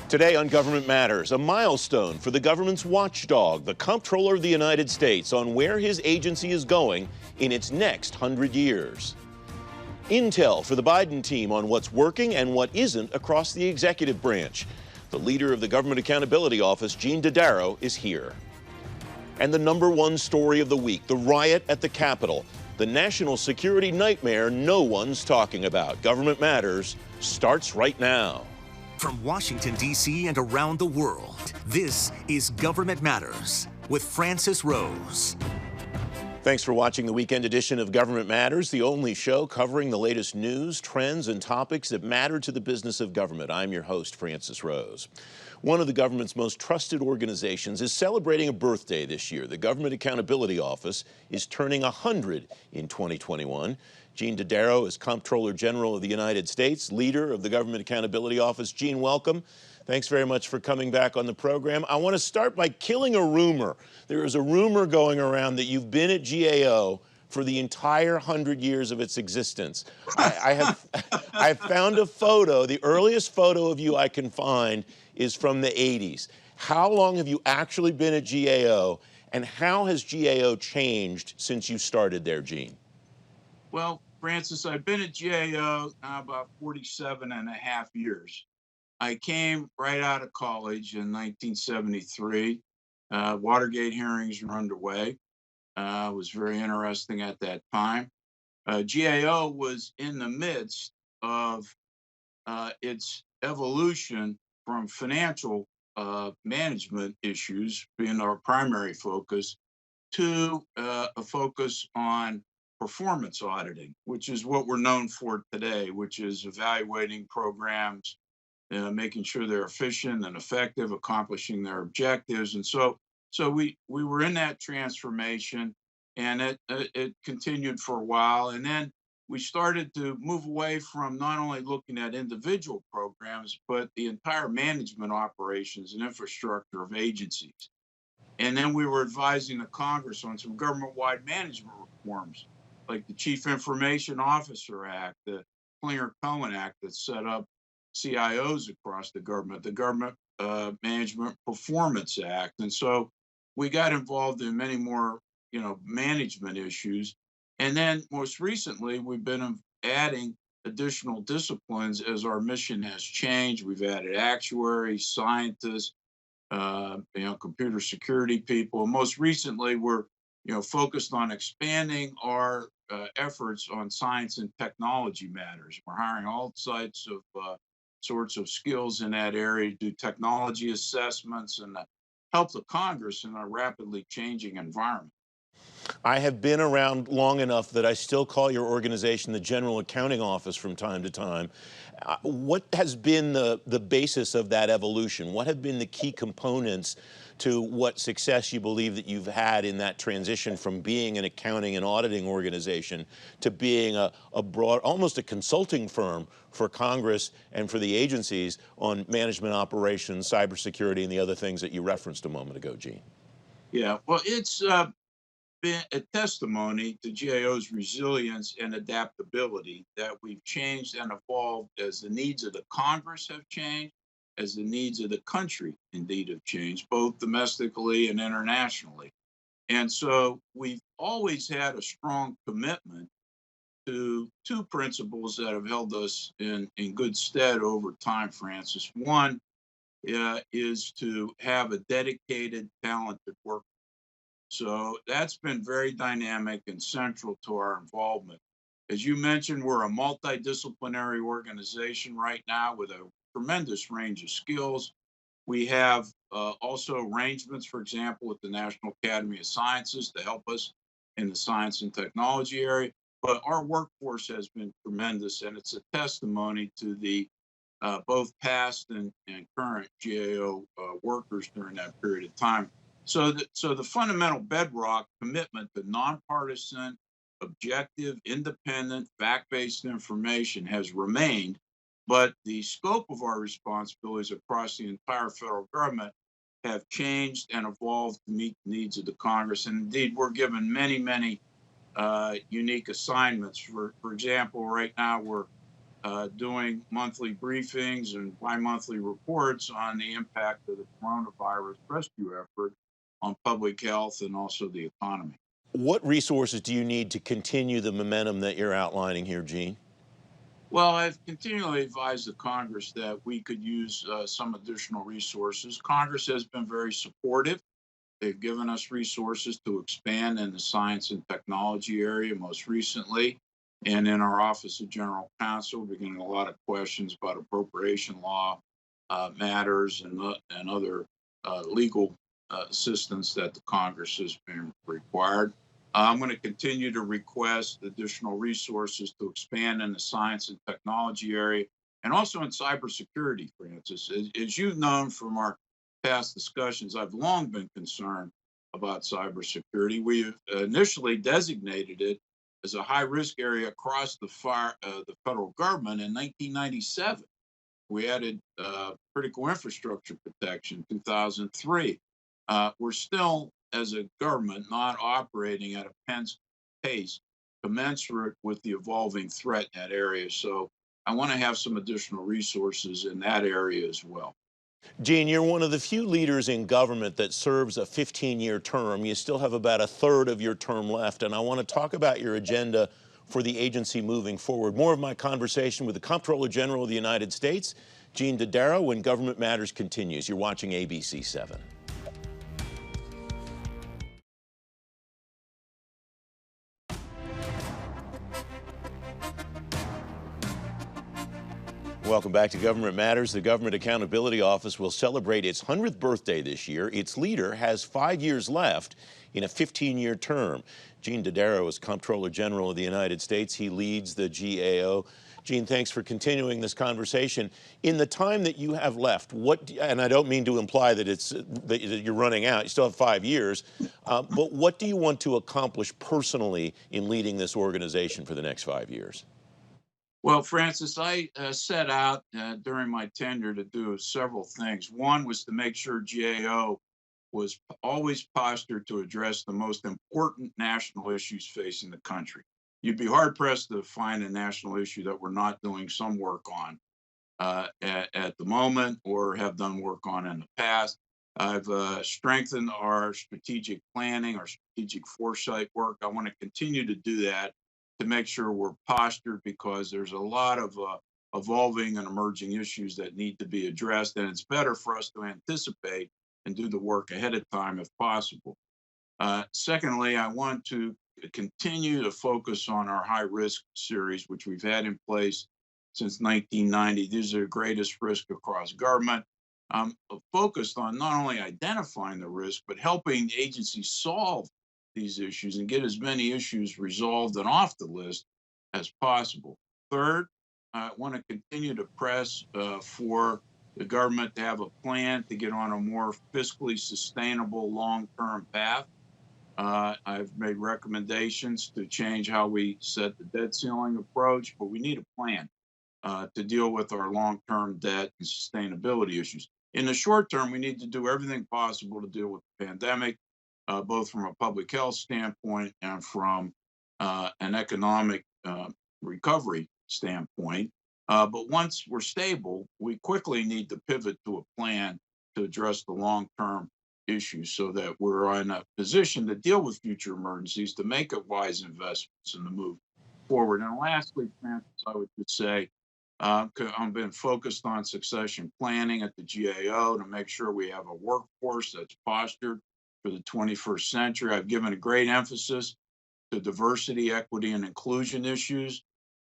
Today on Government Matters, a milestone for the government's watchdog, the Comptroller of the United States, on where his agency is going in its next 100 years. Intel for the Biden team on what's working and what isn't across the executive branch. The leader of the Government Accountability Office, Dodaro, is here. And the #1 story of the week, the riot at the Capitol, the national security nightmare no one's talking about. Government Matters starts right now. From Washington, D.C. and around the world, this is Government Matters with Francis Rose. Thanks for watching the weekend edition of Government Matters, the only show covering the latest news, trends, and topics that matter to the business of government. I'm your host, Francis Rose. One of the government's most trusted organizations is celebrating a birthday this year. The Government Accountability Office is turning 100 in 2021. Dodaro is Comptroller General of the United States, leader of the Government Accountability Office. Gene, welcome. Thanks very much for coming back on the program. I want to start by killing a rumor. There is a rumor going around that you've been at GAO for the entire 100 years of its existence. I have found a photo. The earliest photo of you I can find is from the 80s. How long have you actually been at GAO, and how has GAO changed since you started there, Gene? Well, Francis, I've been at GAO now about 47 and a half years. I came right out of college in 1973. Watergate hearings were underway. It was very interesting at that time. GAO was in the midst of its evolution from financial management issues being our primary focus to a focus on performance auditing, which is what we're known for today, which is evaluating programs, making sure they're efficient and effective, accomplishing their objectives. And so we were in that transformation, and it continued for a while. And then we started to move away from not only looking at individual programs, but the entire management operations and infrastructure of agencies. And then we were advising the Congress on some government-wide management reforms, like the Chief Information Officer Act, the Klinger-Cohen Act that set up CIOs across the Government Management Performance Act. And so we got involved in many more, management issues. And then most recently, we've been adding additional disciplines as our mission has changed. We've added actuaries, scientists, computer security people. Most recently, we're focused on expanding our efforts on science and technology matters. We're hiring all sorts of skills in that area to do technology assessments and help the Congress in a rapidly changing environment. I have been around long enough that I still call your organization the General Accounting Office from time to time. What has been the basis of that evolution? What have been the key components to what success you believe that you've had in that transition from being an accounting and auditing organization to being a broad, almost a consulting firm for Congress and for the agencies on management operations, cybersecurity, and the other things that you referenced a moment ago, Gene? Yeah, well, it's been a testimony to GAO's resilience and adaptability that we've changed and evolved as the needs of the Congress have changed, as the needs of the country indeed have changed, both domestically and internationally. And so we've always had a strong commitment to two principles that have held us in good stead over time, Francis. One is to have a dedicated, talented workforce. So that's been very dynamic and central to our involvement. As you mentioned, we're a multidisciplinary organization right now with a tremendous range of skills. We have also arrangements, for example, with the National Academy of Sciences to help us in the science and technology area. But our workforce has been tremendous, and it's a testimony to the both past and current GAO workers during that period of time. So the fundamental bedrock commitment to nonpartisan, objective, independent, fact-based information has remained, but the scope of our responsibilities across the entire federal government have changed and evolved to meet the needs of the Congress. And indeed, we're given many unique assignments. For example, right now we're doing monthly briefings and bi-monthly reports on the impact of the coronavirus rescue effort on public health and also the economy. What resources do you need to continue the momentum that you're outlining here, Gene? Well, I've continually advised the Congress that we could use some additional resources. Congress has been very supportive. They've given us resources to expand in the science and technology area most recently. And in our Office of General Counsel, we're getting a lot of questions about appropriation law matters and other legal assistance that the Congress has been required. I'm going to continue to request additional resources to expand in the science and technology area and also in cybersecurity, Francis. As you've known from our past discussions, I've long been concerned about cybersecurity. We initially designated it as a high-risk area across the federal government in 1997. We added critical infrastructure protection in 2003. We're still, as a government, not operating at a pace commensurate with the evolving threat in that area. So I want to have some additional resources in that area as well. Gene, you're one of the few leaders in government that serves a 15-year term. You still have about a third of your term left, and I want to talk about your agenda for the agency moving forward. More of my conversation with the Comptroller General of the United States, Gene Dodaro, when Government Matters continues. You're watching ABC 7. Welcome back to Government Matters. The Government Accountability Office will celebrate its 100th birthday this year. Its leader has 5 years left in a 15-year term. Gene Dodaro is Comptroller General of the United States. He leads the GAO. Gene, thanks for continuing this conversation. In the time that you have left, and I don't mean to imply that that you're running out, you still have 5 years, but what do you want to accomplish personally in leading this organization for the next 5 years? Well, Francis, I set out during my tenure to do several things. One was to make sure GAO was always postured to address the most important national issues facing the country. You'd be hard pressed to find a national issue that we're not doing some work on at the moment or have done work on in the past. I've strengthened our strategic planning, our strategic foresight work. I want to continue to do that to make sure we're postured because there's a lot of evolving and emerging issues that need to be addressed. And it's better for us to anticipate and do the work ahead of time if possible. Secondly, I want to continue to focus on our high risk series, which we've had in place since 1990. These are the greatest risk across government. I'm focused on not only identifying the risk, but helping agencies solve these issues and get as many issues resolved and off the list as possible. Third, I want to continue to press for the government to have a plan to get on a more fiscally sustainable long-term path. I've made recommendations to change how we set the debt ceiling approach, but we need a plan to deal with our long-term debt and sustainability issues. In the short term, we need to do everything possible to deal with the pandemic, both from a public health standpoint and from an economic recovery standpoint. But once we're stable, we quickly need to pivot to a plan to address the long-term issues so that we're in a position to deal with future emergencies, to make wise investments and to move forward. And lastly, Francis, I would just say I've been focused on succession planning at the GAO to make sure we have a workforce that's postured for the 21st century. I've given a great emphasis to diversity, equity, and inclusion issues.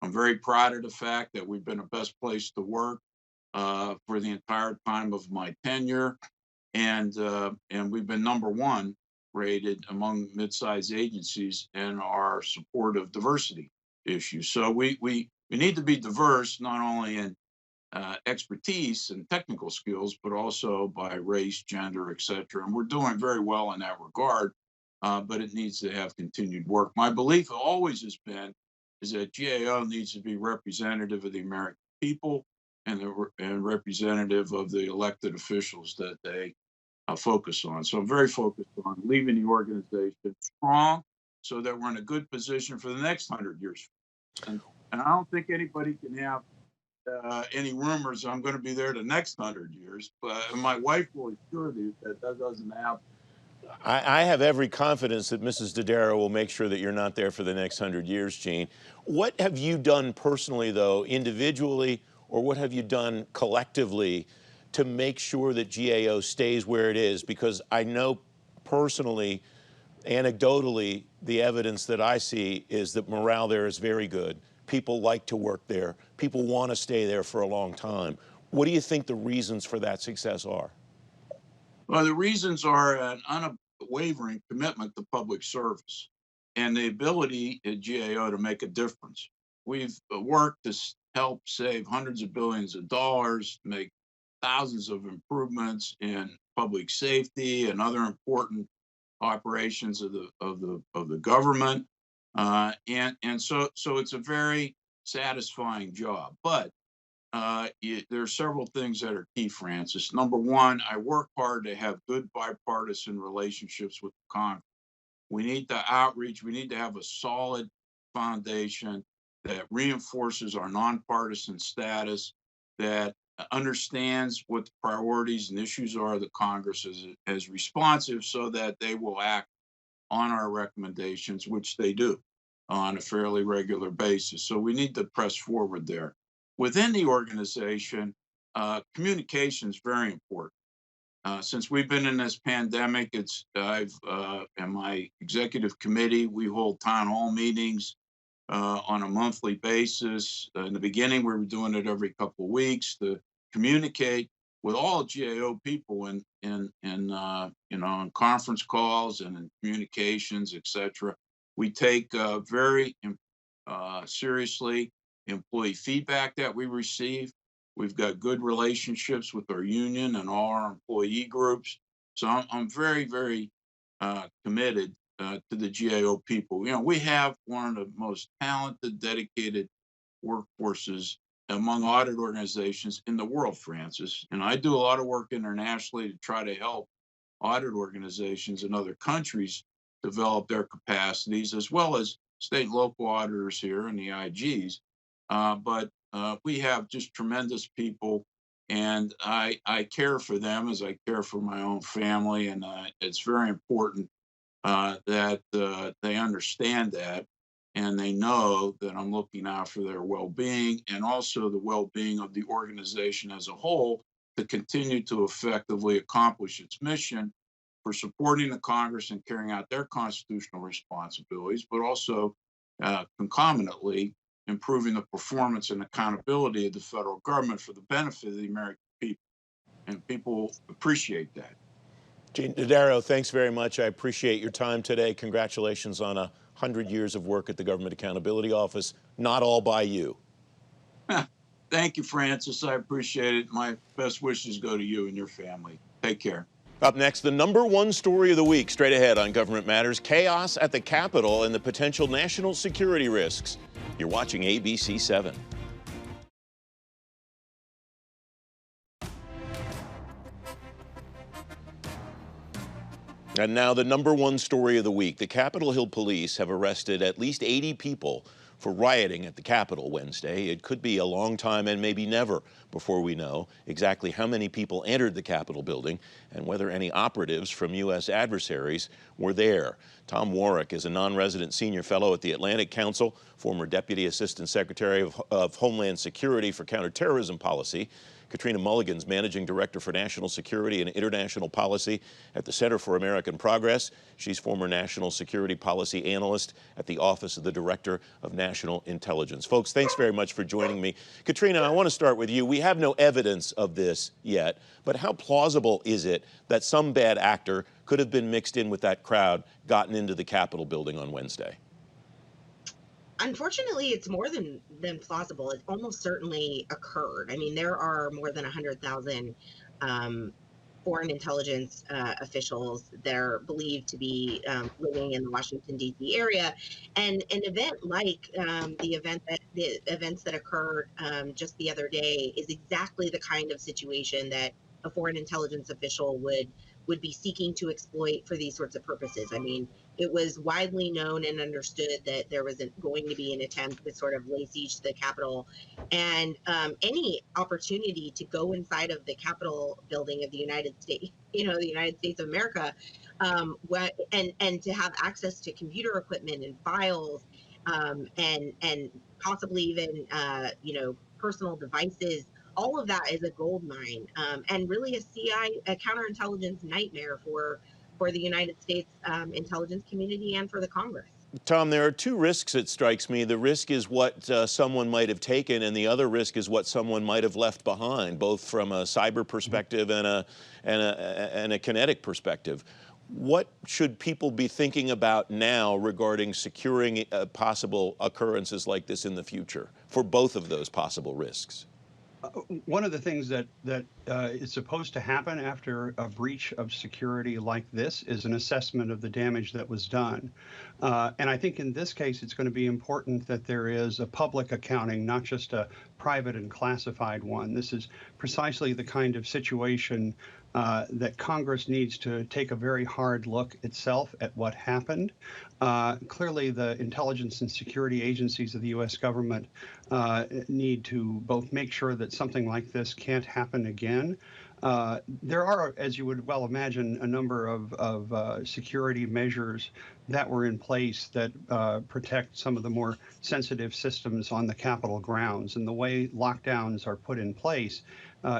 I'm very proud of the fact that we've been a best place to work for the entire time of my tenure. And we've been #1 rated among mid-sized agencies in our support of diversity issues. So we need to be diverse, not only in expertise and technical skills, but also by race, gender, et cetera. And we're doing very well in that regard, but it needs to have continued work. My belief always has been is that GAO needs to be representative of the American people and representative of the elected officials that they focus on. So I'm very focused on leaving the organization strong so that we're in a good position for the next 100 years. And I don't think anybody can have any rumors I'm going to be there the next 100 years. But my wife will assure you that that doesn't happen. I have every confidence that Mrs. Dodaro will make sure that you're not there for the next 100 years, Gene. What have you done personally, though, individually, or what have you done collectively to make sure that GAO stays where it is? Because I know personally, anecdotally, the evidence that I see is that morale there is very good. People like to work there. People want to stay there for a long time. What do you think the reasons for that success are? Well, the reasons are an unwavering commitment to public service and the ability at GAO to make a difference. We've worked to help save hundreds of billions of dollars, make thousands of improvements in public safety and other important operations of the government, and so it's a very satisfying job. But there are several things that are key, Francis. Number one, I work hard to have good bipartisan relationships with Congress. We need the outreach. We need to have a solid foundation that reinforces our nonpartisan status, that understands what the priorities and issues are of the Congress as responsive so that they will act on our recommendations, which they do on a fairly regular basis. So we need to press forward there. Within the organization, communication is very important. Since we've been in this pandemic, I've and my executive committee, we hold town hall meetings on a monthly basis. In the beginning, we were doing it every couple of weeks to communicate with all GAO people in conference calls and in communications, etc. We take very seriously employee feedback that we receive. We've got good relationships with our union and all our employee groups. So I'm very, very committed to the GAO people. We have one of the most talented, dedicated workforces among audit organizations in the world, Francis. And I do a lot of work internationally to try to help audit organizations in other countries develop their capacities, as well as state and local auditors here and the IGs. But we have just tremendous people, and I care for them as I care for my own family. And it's very important that they understand that, and they know that I'm looking out for their well-being and also the well-being of the organization as a whole to continue to effectively accomplish its mission for supporting the Congress and carrying out their constitutional responsibilities, but also concomitantly improving the performance and accountability of the federal government for the benefit of the American people. And people appreciate that. Gene Dodaro, thanks very much. I appreciate your time today. Congratulations on 100 years of work at the Government Accountability Office, not all by you. Thank you, Francis. I appreciate it. My best wishes go to you and your family. Take care. Up next, the #1 story of the week, straight ahead on Government Matters, chaos at the Capitol and the potential national security risks. You're watching ABC 7. And now the #1 story of the week. The Capitol Hill police have arrested at least 80 people for rioting at the Capitol Wednesday. It could be a long time and maybe never before we know exactly how many people entered the Capitol building and whether any operatives from U.S. adversaries were there. Tom Warwick is a non-resident senior fellow at the Atlantic Council, former Deputy Assistant Secretary of Homeland Security for Counterterrorism Policy. Katrina Mulligan's Managing Director for National Security and International Policy at the Center for American Progress. She's former National Security Policy Analyst at the Office of the Director of National Intelligence. Folks, thanks very much for joining me. Katrina, I want to start with you. We have no evidence of this yet, but how plausible is it that some bad actor could have been mixed in with that crowd, gotten into the Capitol building on Wednesday? Unfortunately, it's more than plausible. It almost certainly occurred. I mean, there are more than 100,000 foreign intelligence officials that are believed to be living in the Washington, D.C. area. And an event like the events that occurred just the other day is exactly the kind of situation that a foreign intelligence official would would be seeking to exploit for these sorts of purposes. I mean, it was widely known and understood that there was going to be an attempt to sort of lay siege to the Capitol, and any opportunity to go inside of the Capitol building of the United States, the United States of America, and to have access to computer equipment and files, and possibly even personal devices. All of that is a gold mine, and really a counterintelligence nightmare for the United States intelligence community and for the Congress. Tom, there are two risks, it strikes me. The risk is what someone might have taken, and the other risk is what someone might have left behind, both from a cyber perspective and a kinetic perspective. What should people be thinking about now regarding securing possible occurrences like this in the future for both of those possible risks? One of the things that is supposed to happen after a breach of security like this is an assessment of the damage that was done. And I think in this case, it's going to be important that there is a public accounting, not just a private and classified one. This is precisely the kind of situation that Congress needs to take a very hard look itself at what happened. Clearly, the intelligence and security agencies of the U.S. government need to both make sure that something like this can't happen again. There are, as you would well imagine, a number of security measures that were in place that protect some of the more sensitive systems on the Capitol grounds. And the way lockdowns are put in place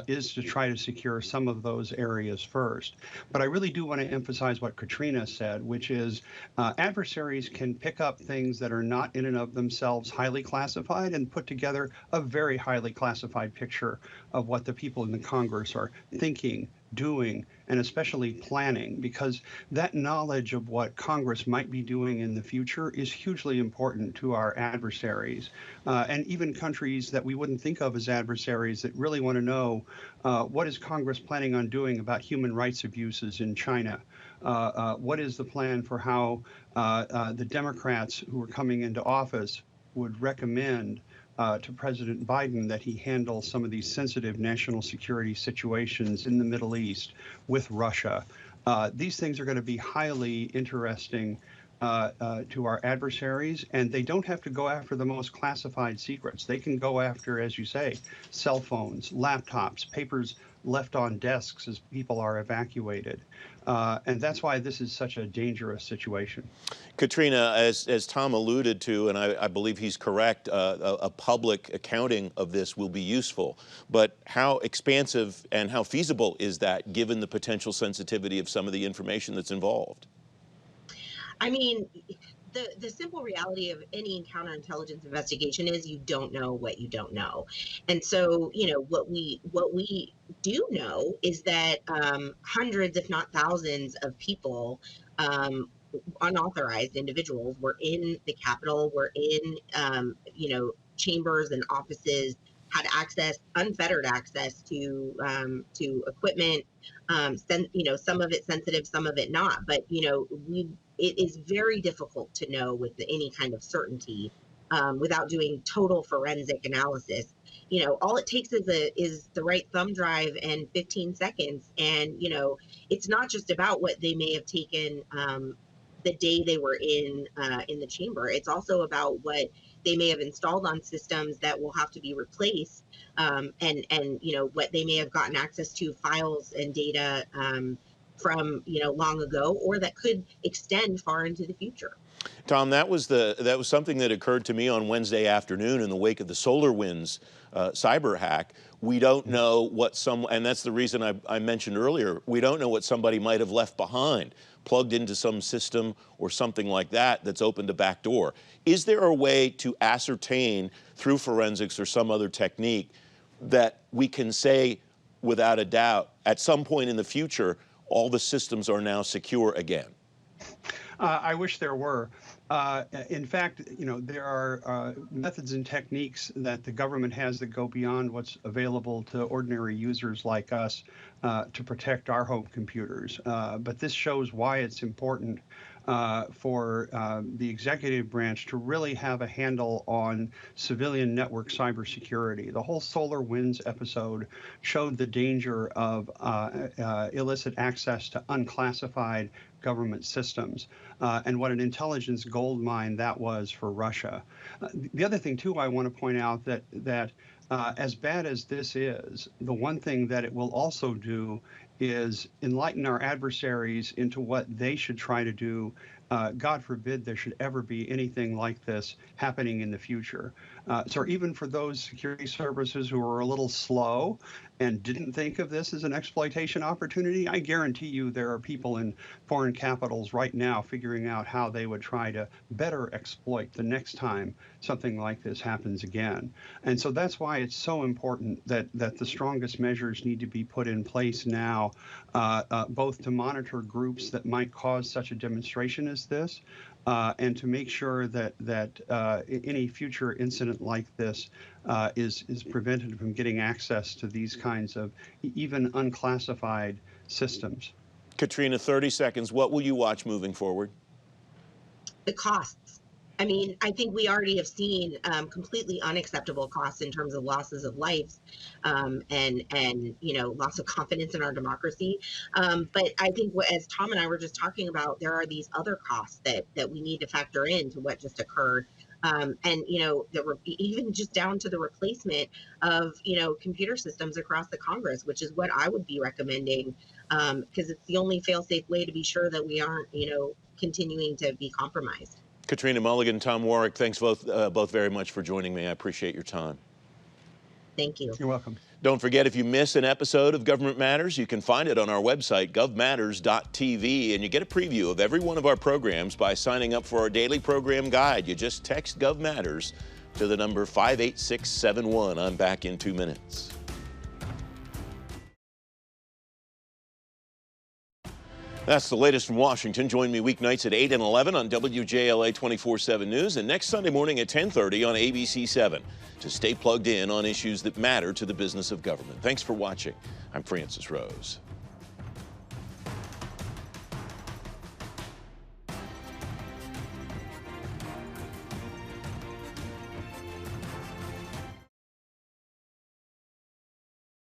is to try to secure some of those areas first. But I really do want to emphasize what Katrina said, which is adversaries can pick up things that are not in and of themselves highly classified and put together a very highly classified picture of what the people in the Congress are thinking, doing, and especially planning, because that knowledge of what Congress might be doing in the future is hugely important to our adversaries, and even countries that we wouldn't think of as adversaries that really want to know what is Congress planning on doing about human rights abuses in China. What is the plan for how the Democrats who are coming into office would recommend to President Biden that he handle some of these sensitive national security situations in the Middle East with Russia. These things are going to be highly interesting to our adversaries, and they don't have to go after the most classified secrets. They can go after, as you say, cell phones, laptops, papers left on desks as people are evacuated. And that's why this is such a dangerous situation. Katrina, as Tom alluded to, and I believe he's correct, a public accounting of this will be useful. But how expansive and how feasible is that, given the potential sensitivity of some of the information that's involved? I mean, the simple reality of any counterintelligence investigation is you don't know what you don't know. And so, what we do know is that hundreds, if not thousands, of people, unauthorized individuals, were in the Capitol, were in chambers and offices, had access, unfettered access to equipment. Some of it sensitive, some of it not. But it is very difficult to know with any kind of certainty without doing total forensic analysis. All it takes is the right thumb drive and 15 seconds. And, it's not just about what they may have taken the day they were in the chamber. It's also about what they may have installed on systems that will have to be replaced, and what they may have gotten access to, files and data from long ago, or that could extend far into the future. Tom, that was something that occurred to me on Wednesday afternoon in the wake of the SolarWinds cyber hack. We don't know what and that's the reason I mentioned earlier, we don't know what somebody might have left behind, plugged into some system or something like that that's opened a back door. Is there a way to ascertain through forensics or some other technique that we can say without a doubt at some point in the future all the systems are now secure again? I wish there were. In fact, there are methods and techniques that the government has that go beyond what's available to ordinary users like us to protect our home computers. But this shows why it's important for the executive branch to really have a handle on civilian network cybersecurity. The whole SolarWinds episode showed the danger of illicit access to unclassified government systems and what an intelligence goldmine that was for Russia. The other thing, too, I want to point out that as bad as this is, the one thing that it will also do is enlighten our adversaries into what they should try to do. God forbid there should ever be anything like this happening in the future. So even for those security services who are a little slow and didn't think of this as an exploitation opportunity, I guarantee you there are people in foreign capitals right now figuring out how they would try to better exploit the next time something like this happens again. And so that's why it's so important that the strongest measures need to be put in place now, both to monitor groups that might cause such a demonstration as this, and to make sure that any future incident like this is prevented from getting access to these kinds of even unclassified systems. Katrina, 30 seconds. What will you watch moving forward? The costs. I mean, I think we already have seen completely unacceptable costs in terms of losses of lives and loss of confidence in our democracy. But I think as Tom and I were just talking about, there are these other costs that we need to factor into what just occurred. Even just down to the replacement of, computer systems across the Congress, which is what I would be recommending, because it's the only fail-safe way to be sure that we aren't, continuing to be compromised. Katrina Mulligan, Tom Warwick, thanks both very much for joining me. I appreciate your time. Thank you. You're welcome. Don't forget, if you miss an episode of Government Matters, you can find it on our website, govmatters.tv, and you get a preview of every one of our programs by signing up for our daily program guide. You just text Gov Matters to the number 58671. I'm back in 2 minutes. That's the latest from Washington. Join me weeknights at 8 and 11 on WJLA 24/7 News and next Sunday morning at 10:30 on ABC 7 to stay plugged in on issues that matter to the business of government. Thanks for watching. I'm Francis Rose.